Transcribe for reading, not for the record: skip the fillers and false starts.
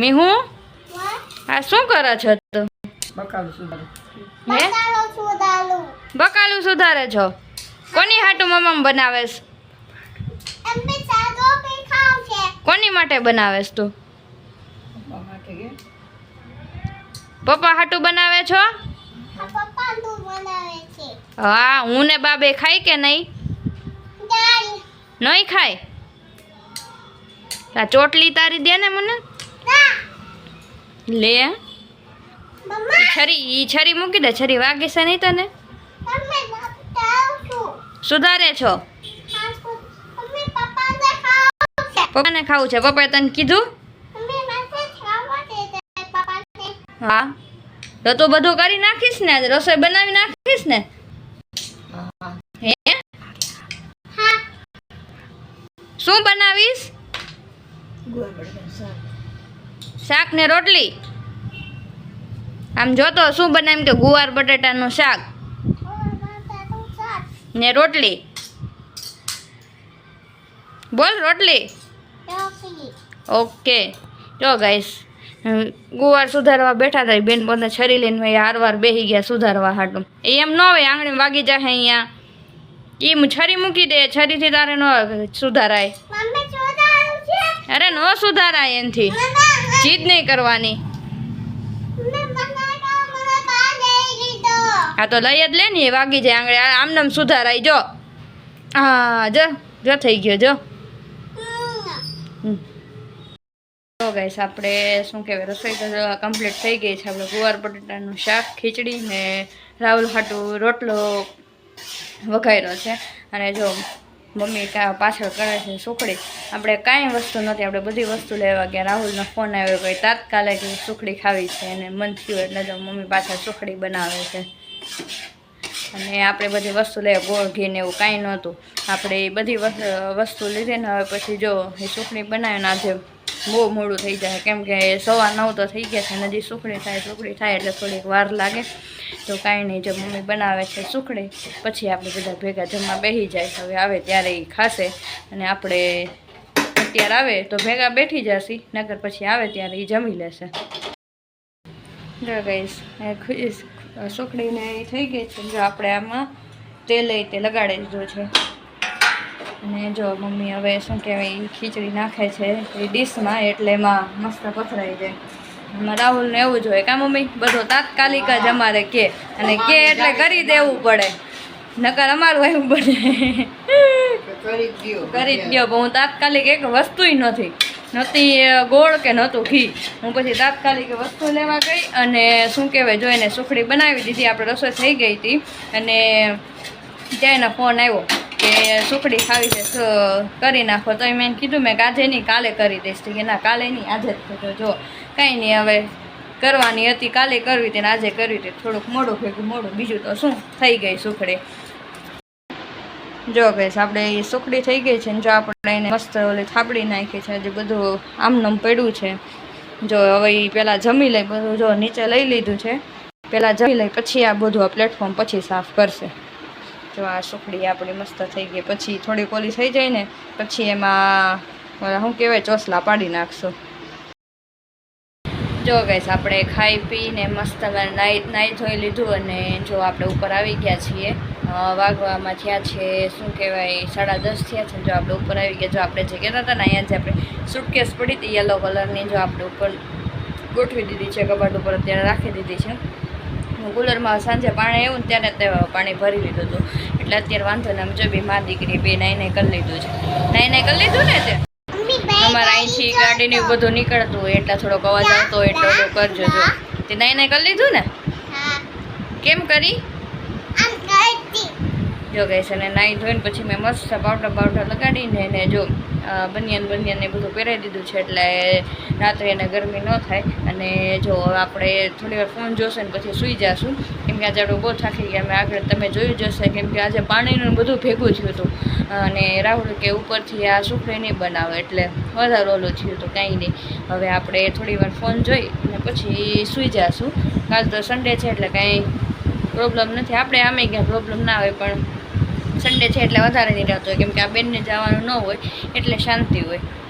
મીહુ આ શું કરે છે તું? બકાલું સુધારે છો? કોની હાટું મમ્મ બનાવેસ? કોની માટે બનાવેસ તું? પપ્પા હાટું બનાવે છો? હા, હું ને બાબે ખાઈ કે નહીં? નહીં ખાય. આ ચોટલી તારી દે ને મને. લે છરી મૂકી દે. છરી વાગે છે નહીં તને? સુધારે છો? પપ્પાને ખાવું છે. પપ્પાએ તને કીધું? હા, તો તું બધું કરી નાખીશ ને? રસોઈ બનાવી નાખીશ ને? હે, શું બનાવીશ? શાક ને રોટલી. આમ જોતો શું બનાવ્યું કે ગુવાર બટેટાનું શાક ને રોટલી. બોલ રોટલી. ઓકે. જો ગાઈસ, ગુવાર સુધારવા બેઠા હતા. બેન પોતે છરી લઈને હારવાર બેસી ગયા સુધારવા હાટું. એમ ન હોય આંગળી વાગી જાય અહીંયા. એમ છરી મૂકી દે. છરીથી તારે ન સુધારાય. અરે ન સુધારાય એનથી. જીદ નહીં કરવાની. હા તો લઈ જ લે ને. વાગી જાય આંગળી. આમનામ સુધારાય. જો હા, જો થઈ ગયો. જો ગાઈસ, આપણે શું કહેવાય, રસોઈ તો કમ્પ્લીટ થઈ ગઈ છે. આપણે ગુવાર બટાટાનું શાક, ખીચડી ને રાહુલ હાટું રોટલો વઘાર્યો છે. અને જો મમ્મી પાછળ કરે છે સુખડી. આપણે કાંઈ વસ્તુ નથી, આપણે બધી વસ્તુ લેવા ગયા. રાહુલનો ફોન આવ્યો કે તાત્કાલિક સુખડી ખાવી છે અને મન થયું એટલે જો મમ્મી પાછળ સુખડી બનાવે છે. અને આપણે બધી વસ્તુ લે, ગોળ ઘી ને એવું કાંઈ નહોતું. આપણે એ બધી વસ્તુ લીધી ને હવે પછી જો એ સુખડી બનાવીને આજે બહુ મોડું થઈ જાય કેમ કે 9:15 તો થઈ ગયા છે. હજી સુખડી થાય એટલે થોડીક વાર લાગે. તો કાંઈ નહીં, જો મમ્મી બનાવે છે સુખડી. પછી આપણે બધા ભેગા જમવા બેસી જાય. હવે આવે ત્યારે એ ખાશે અને આપણે અત્યારે આવે તો ભેગા બેઠી જશે, નગર પછી આવે ત્યારે એ જમી લેશે. જો ગાઈસ, સુખડીને એ થઈ ગઈ છે. જો આપણે આમાં તેલ તે લગાડી દીધું છે. અને જો મમ્મી હવે શું કહેવાય ખીચડી નાખે છે એ ડીશમાં, એટલે એમાં મસ્ત પથરાઈ જાય. એમાં રાહુલને એવું જોઈએ કાં મમ્મી? બધું તાત્કાલિક જ અમારે કે, અને કે એટલે કરી દેવું પડે, નકર અમારું એવું બને કરી જ દો. પણ હું તાત્કાલિક એક વસ્તુય નહોતી ગોળ કે નહોતું ઘી. હું પછી તાત્કાલિક વસ્તુ લેવા ગઈ અને શું કહેવાય જો એને સુખડી બનાવી દીધી. આપણે રસોઈ થઈ ગઈ હતી અને ત્યાં એનો ફોન આવ્યો કે સુખડી ખાવી છે કરી નાખો. તો મેં કીધું મેં આજે નહીં કાલે કરી દઈશ. કે ના કાલે નહીં આજે જ થતો. જો કાંઈ નહીં, હવે કરવાની હતી કાલે કરવી હતી ને આજે કરવી હતી. થોડુંક મોડું ભેગું મોડું, બીજું તો શું, થઈ ગઈ સુખડી. જો ગઈશ આપણે એ સુખડી થઈ ગઈ છે ને જો આપણે એને મસ્ત ઓલી થાબડી નાખી છે. હજી બધું આમનામ પડ્યું છે. જો હવે એ પહેલાં જમી લઈ, બધું જો નીચે લઈ લીધું છે. પહેલાં જમી લઈ પછી આ બધું આ પ્લેટફોર્મ પછી સાફ કરશે. જો આ સુખડી આપણી મસ્ત થઈ ગઈ. પછી થોડીક ઓલી થઈ જાય ને પછી એમાં શું કહેવાય ચોસલા પાડી નાખશું. જો ગાઈસ, આપણે ખાઈ પીને મસ્ત નાહી ધોઈ લીધું અને જો આપણે ઉપર આવી ગયા છીએ. વાગવામાં થયા છે શું કહેવાય 10:30 થયા છે. જો આપણે ઉપર આવી ગયા. જો આપણે જે કહેતા હતા ને અહીંયા જે આપણે સુટકેસ પડી હતી યલો કલરની, જો આપણે ઉપર ગોઠવી દીધી છે કબાટ ઉપર, અત્યારે રાખી દીધી છે. કુલરમાં સાંજે પાણી આવ્યું ને ત્યારે તે પાણી ભરી લીધું હતું એટલે અત્યારે વાંધો ને. જો બી મારી દીકરી બે નાઈ કરી લીધું છે. નાઈ કરી લીધું ને તે અમારે અહીંથી ગાડીને બધું નીકળતું હોય એટલે થોડોક અવાજ આવતો હોય એટલે ઓલું કરજો. જો તે નાઈ કરી લીધું ને? કેમ કરી? જો ગઈશ અને નાહી ધોઈને પછી મેં મસ્ત પાવડર લગાડીને એને જો બનિયાન ને બધું પહેરાવી દીધું છે એટલે રાત્રે એને ગરમી ન થાય. અને જો આપણે થોડી વાર ફોન જોશે ને પછી સૂઈ જશું કેમ કે આજે આપણે બહુ થાકી ગયા. મેં આગળ તમે જોયું જશે કેમ કે આજે પાણીનું બધું ભેગું થયું હતું અને રાહુલ કે ઉપરથી આ સુખડી નહીં બનાવે એટલે વધારે ઓલું થયું હતું. કાંઈ નહીં, હવે આપણે થોડી વાર ફોન જોઈ અને પછી સૂઈ જશું. કાલ તો સન્ડે છે એટલે કાંઈ પ્રોબ્લેમ નથી. આપણે આમે ક્યાં પ્રોબ્લેમ ના હોય પણ સન્ડે છે એટલે વધારે નહીં રહેતો હોય કેમ કે આ બેનને જવાનું ન હોય એટલે શાંતિ હોય.